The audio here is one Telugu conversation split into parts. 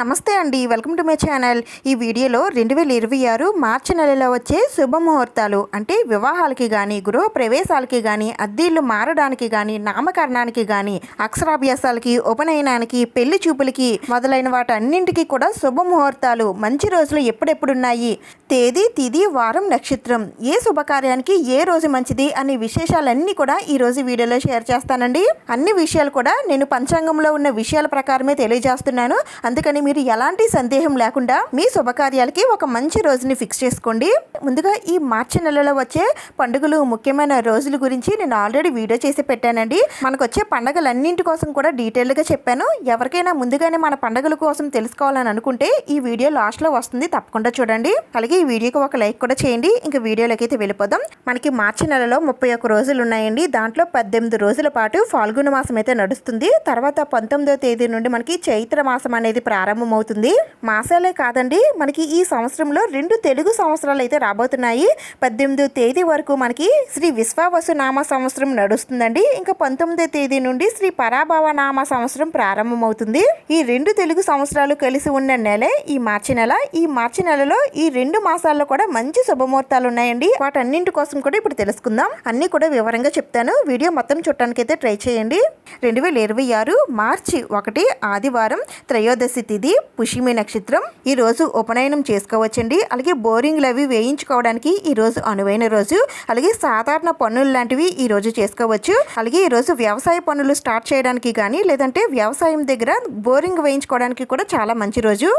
నమస్తే అండి, వెల్కమ్ టు మై ఛానల్. ఈ వీడియోలో 2026 మార్చి నెలలో వచ్చే శుభముహూర్తాలు అంటే వివాహాలకి కానీ, గృహ ప్రవేశాలకి కానీ, అద్దెళ్ళు మారడానికి కానీ, నామకరణానికి కానీ, అక్షరాభ్యాసాలకి, ఉపనయనానికి, పెళ్లి చూపులకి మొదలైన వాటన్నింటికి కూడా శుభముహూర్తాలు, మంచి రోజులు ఎప్పుడెప్పుడున్నాయి, తేదీ, తిథి, వారం, నక్షత్రం, ఏ శుభకార్యానికి ఏ రోజు మంచిది అనే విశేషాలన్నీ కూడా ఈ రోజు వీడియోలో షేర్ చేస్తానండి. అన్ని విషయాలు కూడా నేను పంచాంగంలో ఉన్న విషయాల ప్రకారమే తెలియజేస్తున్నాను. అందుకని మీరు ఎలాంటి సందేహం లేకుండా మీ శుభకార్యాలకి ఒక మంచి రోజుని ఫిక్స్ చేసుకోండి. ముందుగా ఈ మార్చి నెలలో వచ్చే పండుగలు, ముఖ్యమైన రోజుల గురించి నేను ఆల్రెడీ వీడియో చేసి పెట్టానండి. మనకు వచ్చే పండుగలన్నింటి కోసం కూడా డీటెయిల్గా చెప్పాను. ఎవరికైనా ముందుగానే మన పండుగల కోసం తెలుసుకోవాలని అనుకుంటే ఈ వీడియో లాస్ట్లో వస్తుంది, తప్పకుండా చూడండి. అలాగే ఈ వీడియోకి ఒక లైక్ కూడా చేయండి. ఇంకా వీడియోలోకి అయితే వెళ్ళిపోదాం. మనకి మార్చి నెలలో 31 రోజులు ఉన్నాయండి. దాంట్లో 18 రోజుల పాటు ఫాల్గుణ మాసం అయితే నడుస్తుంది. తర్వాత 19వ తేదీ నుండి మనకి చైత్ర మాసం అనేది ప్రారంభమవుతుంది. మాసాలే కాదండి, మనకి ఈ సంవత్సరంలో 2 తెలుగు సంవత్సరాలు అయితే రాబోతున్నాయి. 18వ తేదీ వరకు మనకి శ్రీ విశ్వావసు నామ సంవత్సరం నడుస్తుందండి. ఇంకా 19వ తేదీ నుండి శ్రీ పరాభవ నామ సంవత్సరం ప్రారంభమవుతుంది. ఈ 2 తెలుగు సంవత్సరాలు కలిసి ఉన్న నెలే ఈ మార్చి నెల. ఈ మార్చి నెలలో ఈ 2 మాసాల్లో కూడా మంచి శుభముహూర్తాలు ఉన్నాయండి. వాటన్నింటి కోసం కూడా ఇప్పుడు తెలుసుకుందాం. అన్ని కూడా వివరంగా చెప్తాను. వీడియో మొత్తం చూడటానికి అయితే ట్రై చేయండి. 2026 మార్చి 1 ఆదివారం, త్రయోదశి తిథి, పుష్యమి నక్షత్రం. ఈ రోజు ఉపనయనం చేసుకోవచ్చండి. అలాగే బోరింగ్లు అవి వేయించుకోవడానికి ఈ రోజు అనువైన రోజు. అలాగే సాధారణ పనులు లాంటివి ఈ రోజు చేసుకోవచ్చు. అలాగే ఈ రోజు వ్యవసాయ పనులు స్టార్ట్ చేయడానికి కానీ, లేదంటే వ్యవసాయం దగ్గర బోరింగ్ వేయించుకోవడానికి కూడా చాలా మంచి రోజు.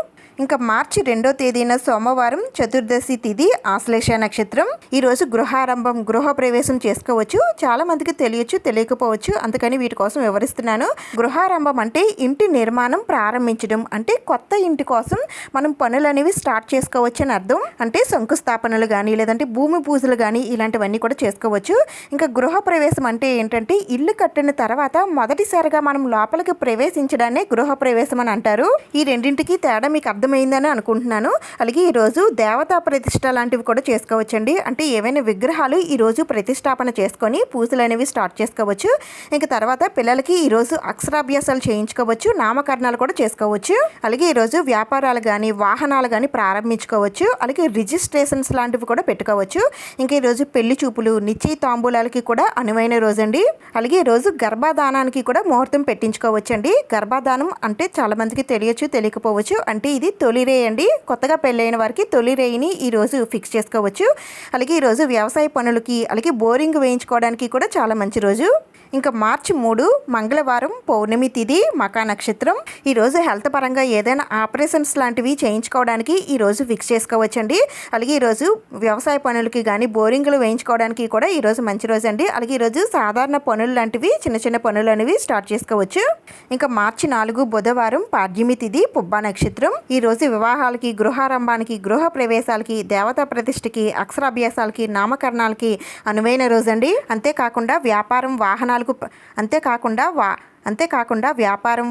ఇంకా మార్చి 2వ తేదీన సోమవారం, చతుర్దశి తిథి, ఆశ్లేష నక్షత్రం. ఈరోజు గృహారంభం, గృహ ప్రవేశం చేసుకోవచ్చు. చాలా మందికి తెలియచ్చు, తెలియకపోవచ్చు. అందుకని వీటి కోసం వివరిస్తున్నాను. గృహారంభం అంటే ఇంటి నిర్మాణం ప్రారంభించడం, అంటే కొత్త ఇంటి కోసం మనం పనులు అనేవి స్టార్ట్ చేసుకోవచ్చు అని అర్థం. అంటే శంకుస్థాపనలు కానీ, లేదంటే భూమి పూజలు కానీ ఇలాంటివన్నీ కూడా చేసుకోవచ్చు. ఇంకా గృహ ప్రవేశం అంటే ఏంటంటే ఇల్లు కట్టిన తర్వాత మొదటిసారిగా మనం లోపలికి ప్రవేశించడాన్ని గృహ ప్రవేశం అని అంటారు. ఈ రెండింటికి తేడా మీకు అర్థమైందని అనుకుంటున్నాను. అలాగే ఈరోజు దేవతా ప్రతిష్ట లాంటివి కూడా చేసుకోవచ్చండి. అంటే ఏవైనా విగ్రహాలు ఈరోజు ప్రతిష్టాపన చేసుకొని పూజలు అనేవి స్టార్ట్ చేసుకోవచ్చు. ఇంకా తర్వాత పిల్లలకి ఈరోజు అక్షరాభ్యాసాలు చేయించుకోవచ్చు, నామకరణాలు కూడా చేసుకోవచ్చు. అలాగే ఈరోజు వ్యాపారాలు కానీ, వాహనాలు కానీ ప్రారంభించుకోవచ్చు. అలాగే రిజిస్ట్రేషన్స్ లాంటివి కూడా పెట్టుకోవచ్చు. ఇంకా ఈరోజు పెళ్లి చూపులు, నిశ్చయ తాంబూలాలకి కూడా అనువైన రోజు అండి. అలాగే ఈరోజు గర్భాధానానికి కూడా ముహూర్తం పెట్టించుకోవచ్చండి. గర్భాధానం అంటే చాలా మందికి తెలియచ్చు, తెలియకపోవచ్చు. అంటే ఇది తొలిరే అండి. కొత్తగా పెళ్ళైన వారికి తొలిరేయిని ఈరోజు ఫిక్స్ చేసుకోవచ్చు. అలాగే ఈరోజు వ్యవసాయ పనులకి, అలాగే బోరింగ్ వేయించుకోవడానికి కూడా చాలా మంచి రోజు. ఇంకా మార్చి 3 మంగళవారం, పౌర్ణమి తిథి, మకా నక్షత్రం. ఈరోజు హెల్త్ పరంగా ఏదైనా ఆపరేషన్స్ లాంటివి చేయించుకోవడానికి ఈరోజు ఫిక్స్ చేసుకోవచ్చండి. అలాగే ఈరోజు వ్యవసాయ పనులకి కానీ, బోరింగ్లు వేయించుకోవడానికి కూడా ఈరోజు మంచి రోజు అండి. అలాగే ఈరోజు సాధారణ పనులు లాంటివి, చిన్న చిన్న పనులు అనేవి స్టార్ట్ చేసుకోవచ్చు. ఇంకా మార్చి 4 బుధవారం, పాడ్యమి తిథి, పుబ్బా నక్షత్రం. ఈరోజు వివాహాలకి, గృహారంభానికి, గృహ ప్రవేశాలకి, దేవతా ప్రతిష్ఠకి, అక్షరాభ్యాసాలకి, నామకరణాలకి అనువైన రోజు అండి. అంతేకాకుండా వ్యాపారం,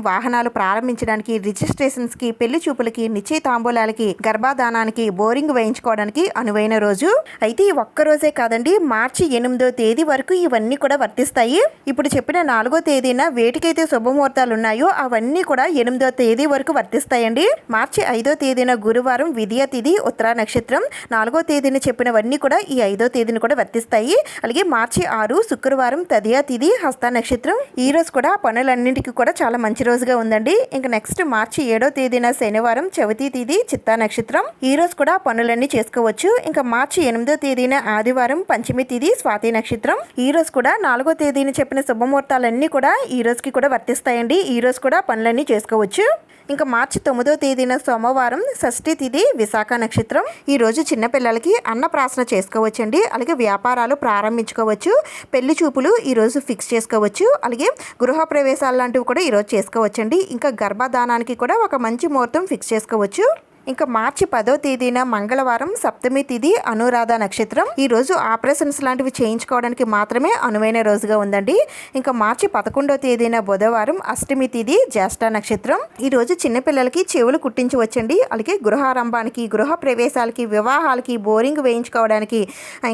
వాహనాలు ప్రారంభించడానికి, రిజిస్ట్రేషన్స్కి, పెళ్లి చూపులకి, నిశ్చయ తాంబూలాలకి, గర్భాధానానికి, బోరింగ్ వేయించుకోవడానికి అనువైన రోజు. అయితే ఈ ఒక్కరోజే కాదండి, మార్చి 8వ తేదీ వరకు ఇవన్నీ కూడా వర్తిస్తాయి. ఇప్పుడు చెప్పిన 4వ తేదీన వేటికైతే శుభముహూర్తాలు ఉన్నాయో అవన్నీ కూడా 8వ తేదీ వరకు వర్తిస్తాయండి. మార్చి 5వ తేదీన గురువారం, విద్యా తిథి, ఉత్తరా నక్షత్రం. 4వ తేదీన చెప్పినవన్నీ కూడా ఈ 5వ తేదీన కూడా వర్తిస్తాయి. అలాగే మార్చి 6 శుక్రవారం, తదియా తిథి, హస్త నక్షత్రం. ఈ రోజు కూడా పనులన్నింటికి కూడా చాలా మంచి రోజుగా ఉందండి. ఇంకా నెక్స్ట్ మార్చి 7వ తేదీన శనివారం, చవితి తిథి, చిత్తా నక్షత్రం. ఈ రోజు కూడా పనులన్నీ చేసుకోవచ్చు. ఇంకా మార్చి 8వ తేదీన ఆదివారం, పంచమి తిథి, స్వాతి నక్షత్రం. ఈ రోజు కూడా 4వ తేదీన చెప్పిన శుభముహూర్తాలన్నీ కూడా ఈ రోజుకి కూడా వర్తిస్తాయండి. ఈ రోజు కూడా పనులన్నీ చేసుకోవచ్చు. ఇంకా మార్చి 9వ తేదీన సోమవారం, షష్ఠి తిథి, విశాఖ నక్షత్రం. ఈ రోజు చిన్నపిల్లలకి అన్నప్రాసన చేసుకోవచ్చండి. అలాగే వ్యాపారాలు ప్రారంభించుకోవచ్చు. పెళ్లి చూపులు ఈరోజు ఫిక్స్ చేసుకోవచ్చు. అలాగే గృహ ప్రవేశాలు లాంటివి కూడా ఈరోజు చేసుకోవచ్చండి. ఇంకా గర్భధానానికి కూడా ఒక మంచి ముహూర్తం ఫిక్స్ చేసుకోవచ్చు. ఇంకా మార్చి 10వ తేదీన మంగళవారం సప్తమి తిథి అనురాధ నక్షత్రం. ఈ రోజు ఆపరేషన్స్ లాంటివి చేయించుకోవడానికి మాత్రమే అనువైన రోజుగా ఉందండి. ఇంకా మార్చి 11వ తేదీన బుధవారం అష్టమి తిథి జ్యేష్ఠ నక్షత్రం. ఈ రోజు చిన్నపిల్లలకి చెవులు కుట్టించవచ్చండి. అలాగే గృహారంభానికి, గృహ ప్రవేశాలకి, వివాహాలకి, బోరింగ్ వేయించుకోవడానికి,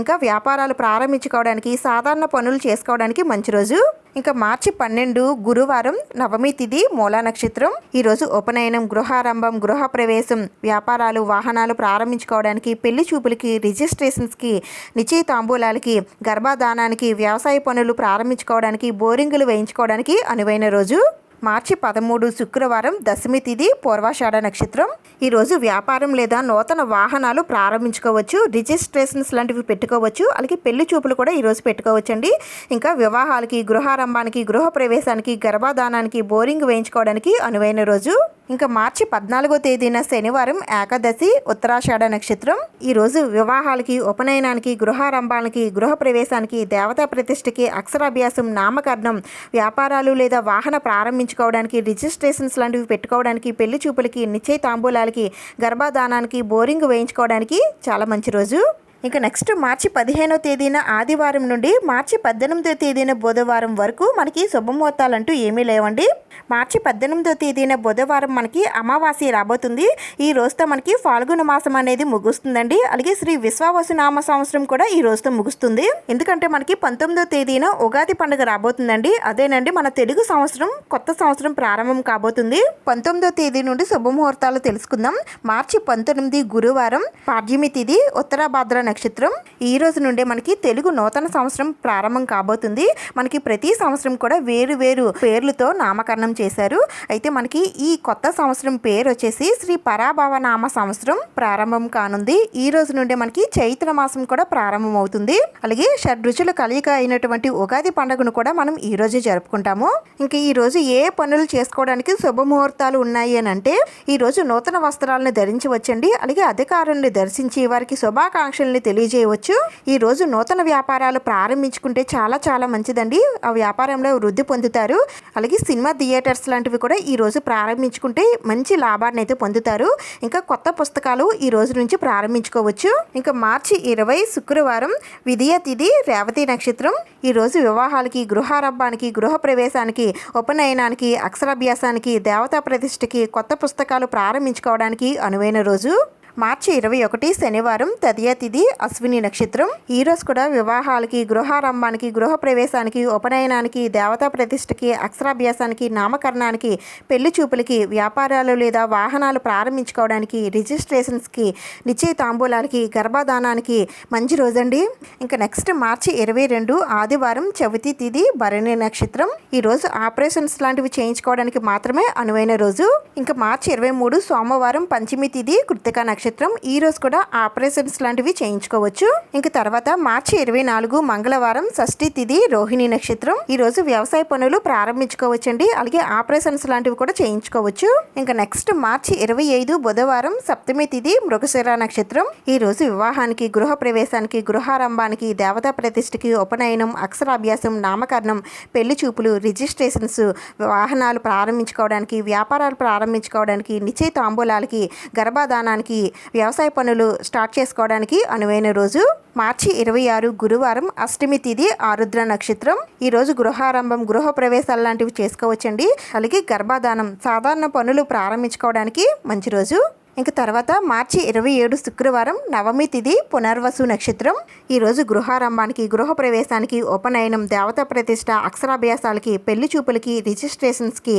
ఇంకా వ్యాపారాలు ప్రారంభించుకోవడానికి, సాధారణ పనులు చేసుకోవడానికి మంచి రోజు. ఇంకా మార్చి 12 గురువారం నవమి తిథి మూలా నక్షత్రం. ఈరోజు ఉపనయనం, గృహారంభం, గృహ ప్రవేశం, వ్యాపారాలు, వాహనాలు ప్రారంభించుకోవడానికి, పెళ్లి చూపులకి, రిజిస్ట్రేషన్స్కి, నిశ్చయితాంబూలాలకి, గర్భధానానికి, వ్యవసాయ పనులు ప్రారంభించుకోవడానికి, బోరింగులు వేయించుకోవడానికి అనువైన రోజు. మార్చి 13 శుక్రవారం దశమి తిథి పూర్వాషాఢ నక్షత్రం. ఈరోజు వ్యాపారం లేదా నూతన వాహనాలు ప్రారంభించుకోవచ్చు, రిజిస్ట్రేషన్స్ లాంటివి పెట్టుకోవచ్చు. అలాగే పెళ్లి చూపులు కూడా ఈరోజు పెట్టుకోవచ్చండి. ఇంకా వివాహాలకి, గృహారంభానికి, గృహ ప్రవేశానికి, గర్భధానానికి, బోరింగ్ వేయించుకోవడానికి అనువైన రోజు. ఇంకా మార్చి 14వ తేదీన శనివారం ఏకాదశి ఉత్తరాషాఢ నక్షత్రం. ఈరోజు వివాహాలకి, ఉపనయనానికి, గృహారంభాలకి, గృహ ప్రవేశానికి, దేవతా ప్రతిష్టకి, అక్షరాభ్యాసం, నామకరణం, వ్యాపారాలు లేదా వాహన ప్రారంభించుకోవడానికి, రిజిస్ట్రేషన్స్ లాంటివి పెట్టుకోవడానికి, పెళ్లి చూపులకి, నిశ్చయితాంబూలాలకి, గర్భధానానికి, బోరింగ్ వేయించుకోవడానికి చాలా మంచి రోజు. ఇంకా నెక్స్ట్ మార్చి 15వ తేదీన ఆదివారం నుండి మార్చి 18వ తేదీన బుధవారం వరకు మనకి శుభముహూర్తాలు అంటూ ఏమీ లేవండి. మార్చి 18వ తేదీన బుధవారం మనకి అమావాస్య రాబోతుంది. ఈ రోజుతో మనకి ఫాల్గుణ మాసం అనేది ముగుస్తుందండి. అలాగే శ్రీ విశ్వావసునామ సంవత్సరం కూడా ఈ రోజుతో ముగుస్తుంది. ఎందుకంటే మనకి 19వ తేదీన ఉగాది పండుగ రాబోతుందండి. అదేనండి మన తెలుగు సంవత్సరం, కొత్త సంవత్సరం ప్రారంభం కాబోతుంది. 19వ తేదీ నుండి శుభముహూర్తాలు తెలుసుకుందాం. మార్చి 19 గురువారం పాడ్యమి తిథి ఉత్తరాభాద్ర నక్షత్రం. ఈ రోజు నుండే మనకి తెలుగు నూతన సంవత్సరం ప్రారంభం కాబోతుంది. మనకి ప్రతి సంవత్సరం కూడా వేరు వేరు పేర్లతో నామకరణం చేశారు. అయితే మనకి ఈ కొత్త సంవత్సరం పేరు వచ్చేసి శ్రీ పరాభవ నామ సంవత్సరం ప్రారంభం కానుంది. ఈ రోజు నుండే మనకి చైత్ర మాసం కూడా ప్రారంభం అవుతుంది. అలాగే షడ్రుచుల కలయిక అయినటువంటి ఉగాది పండుగను కూడా మనం ఈ రోజు జరుపుకుంటాము. ఇంకా ఈ రోజు ఏ పనులు చేసుకోవడానికి శుభముహూర్తాలు ఉన్నాయి అని అంటే, ఈ రోజు నూతన వస్త్రాలను ధరించవచ్చండి. అలాగే అధికారుల్ని దర్శించి వారికి శుభాకాంక్షల్ని తెలియజేయవచ్చు. ఈ రోజు నూతన వ్యాపారాలు ప్రారంభించుకుంటే చాలా చాలా మంచిదండి. ఆ వ్యాపారంలో వృద్ధి పొందుతారు. అలాగే సినిమా థియేటర్స్ లాంటివి కూడా ఈ రోజు ప్రారంభించుకుంటే మంచి లాభాన్ని అయితే పొందుతారు. ఇంకా కొత్త పుస్తకాలు ఈ రోజు నుంచి ప్రారంభించుకోవచ్చు. ఇంకా మార్చి 20 శుక్రవారం విధియ తిథి రేవతి నక్షత్రం. ఈ రోజు వివాహాలకి, గృహారంభానికి, గృహ ప్రవేశానికి, ఉపనయనానికి, అక్షరాభ్యాసానికి, దేవతా ప్రతిష్టకి, కొత్త పుస్తకాలు ప్రారంభించుకోవడానికి అనువైన రోజు. మార్చి 21 శనివారం తదియ తిథి అశ్విని నక్షత్రం. ఈ రోజు కూడా వివాహాలకి, గృహారంభానికి, గృహ ప్రవేశానికి, ఉపనయనానికి, దేవతా ప్రతిష్టకి, అక్షరాభ్యాసానికి, నామకరణానికి, పెళ్లి చూపులకి, వ్యాపారాలు లేదా వాహనాలు ప్రారంభించుకోవడానికి, రిజిస్ట్రేషన్స్కి, నిశ్చయితాంబూలాలకి, గర్భధానానికి మంచి రోజండి. ఇంకా నెక్స్ట్ మార్చి 22 ఆదివారం చవితి తిథి భరణి నక్షత్రం. ఈ రోజు ఆపరేషన్స్ లాంటివి చేయించుకోవడానికి మాత్రమే అనువైన రోజు. ఇంకా మార్చి 23 సోమవారం పంచమి తిథి కృత్తిక నక్షత్రం. ఈ రోజు కూడా ఆపరేషన్స్ లాంటివి చేయించుకోవచ్చు. ఇంకా తర్వాత మార్చి 24 మంగళవారం షష్ఠి తిథి రోహిణి నక్షత్రం. ఈ రోజు వ్యవసాయ పనులు ప్రారంభించుకోవచ్చండి. అలాగే ఆపరేషన్స్ లాంటివి కూడా చేయించుకోవచ్చు. ఇంకా నెక్స్ట్ మార్చి 25 బుధవారం సప్తమి తిథి మృగశిర నక్షత్రం. ఈ రోజు వివాహానికి, గృహ ప్రవేశానికి, గృహారంభానికి, దేవతా ప్రతిష్టకి, ఉపనయనం, అక్షరాభ్యాసం, నామకరణం, పెళ్లి చూపులు, రిజిస్ట్రేషన్స్, వాహనాలు ప్రారంభించుకోవడానికి, వ్యాపారాలు ప్రారంభించుకోవడానికి, నిశ్చయితాంబూలాలకి, గర్భధానానికి, వ్యవసాయ పనులు స్టార్ట్ చేసుకోవడానికి అనువైన రోజు. మార్చి 26 గురువారం అష్టమి తిథి ఆరుద్ర నక్షత్రం. ఈ రోజు గృహారంభం, గృహ ప్రవేశాలు లాంటివి చేసుకోవచ్చండి. అలాగే గర్భధానం, సాధారణ పనులు ప్రారంభించుకోవడానికి మంచి రోజు. ఇంక తర్వాత మార్చి 27 శుక్రవారం నవమి తిథి పునర్వసు నక్షత్రం. ఈరోజు గృహారంభానికి, గృహ ప్రవేశానికి, ఉపనయనం, దేవతా ప్రతిష్ట, అక్షరాభ్యాసాలకి, పెళ్లి చూపులకి, రిజిస్ట్రేషన్స్కి,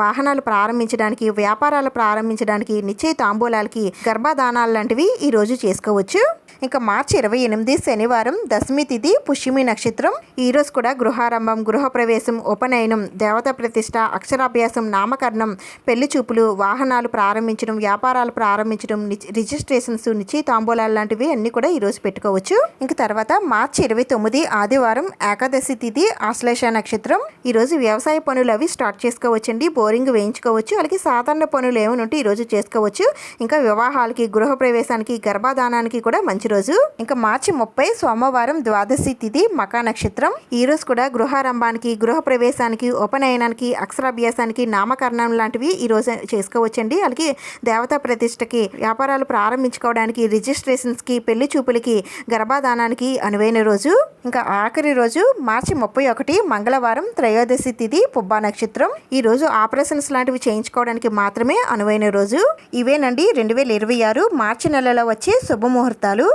వాహనాలు ప్రారంభించడానికి, వ్యాపారాలు ప్రారంభించడానికి, నిశ్చయితాంబూలాలకి, గర్భధానాలు లాంటివి ఈరోజు చేసుకోవచ్చు. ఇంకా మార్చి 28 శనివారం దశమి తిథి పుష్యమి నక్షత్రం. ఈరోజు కూడా గృహారంభం, గృహ ప్రవేశం, ఉపనయనం, దేవతా ప్రతిష్ట, అక్షరాభ్యాసం, నామకరణం, పెళ్లి చూపులు, వాహనాలు ప్రారంభించడం, వ్యాపారాలు ప్రారంభించడం, రిజిస్ట్రేషన్స్, నిశ్చయితాంబూలాలు లాంటివి అన్నీ కూడా ఈరోజు పెట్టుకోవచ్చు. ఇంక తర్వాత మార్చి 29 ఆదివారం ఏకాదశి తిథి ఆశ్లేష నక్షత్రం. ఈరోజు వ్యవసాయ పనులు అవి స్టార్ట్ చేసుకోవచ్చండి. బోరింగ్ వేయించుకోవచ్చు. అలాగే సాధారణ పనులు ఏమైనా ఉంటే ఈరోజు చేసుకోవచ్చు. ఇంకా వివాహాలకి, గృహ ప్రవేశానికి, గర్భధానానికి కూడా మంచి రోజు. ఇంకా మార్చి 30 సోమవారం ద్వాదశి తిథి మకా నక్షత్రం. ఈ రోజు కూడా గృహారంభానికి, గృహ ప్రవేశానికి, ఉపనయనానికి, అక్షరాభ్యాసానికి, నామకరణం లాంటివి ఈ రోజు చేసుకోవచ్చండి. అలాగే దేవతా ప్రతిష్టకి, వ్యాపారాలు ప్రారంభించుకోవడానికి, రిజిస్ట్రేషన్స్కి, పెళ్లి చూపులకి, గర్భాధానానికి అనువైన రోజు. ఇంకా ఆఖరి రోజు మార్చి 31 మంగళవారం, త్రయోదశి తిథి, పుబ్బా నక్షత్రం. ఈ రోజు ఆపరేషన్స్ లాంటివి చేయించుకోవడానికి మాత్రమే అనువైన రోజు. ఇవేనండి 2026 మార్చి నెలలో వచ్చే శుభముహూర్తాలు.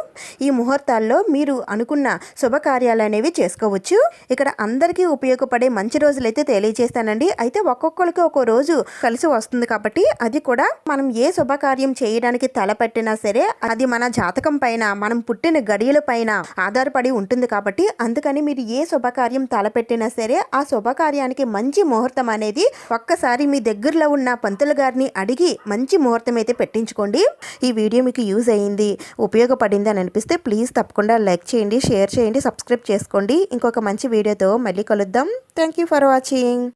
ఈ ముహూర్తాల్లో మీరు అనుకున్న శుభకార్యాలు అనేవి చేసుకోవచ్చు. ఇక్కడ అందరికీ ఉపయోగపడే మంచి రోజులైతే తెలియజేస్తానండి. అయితే ఒక్కొక్కరికి ఒక్కో రోజు కలిసి వస్తుంది కాబట్టి అది కూడా మనం ఏ శుభకార్యం చేయడానికి తలపెట్టినా సరే అది మన జాతకం పైన, మనం పుట్టిన గడియల పైన ఆధారపడి ఉంటుంది కాబట్టి అందుకని మీరు ఏ శుభకార్యం తలపెట్టినా సరే ఆ శుభకార్యానికి మంచి ముహూర్తం అనేది ఒక్కసారి మీ దగ్గరలో ఉన్న పంతులు గారిని అడిగి మంచి ముహూర్తం అయితే పెట్టించుకోండి. ఈ వీడియో మీకు యూజ్ అయ్యింది, ఉపయోగపడింది అని అనిపిస్తే ప్లీజ్ తప్పకుండా లైక్ చేయండి, షేర్ చేయండి, సబ్స్క్రైబ్ చేసుకోండి. ఇంకొక మంచి వీడియోతో మళ్ళీ కలుద్దాం. Thank you for watching.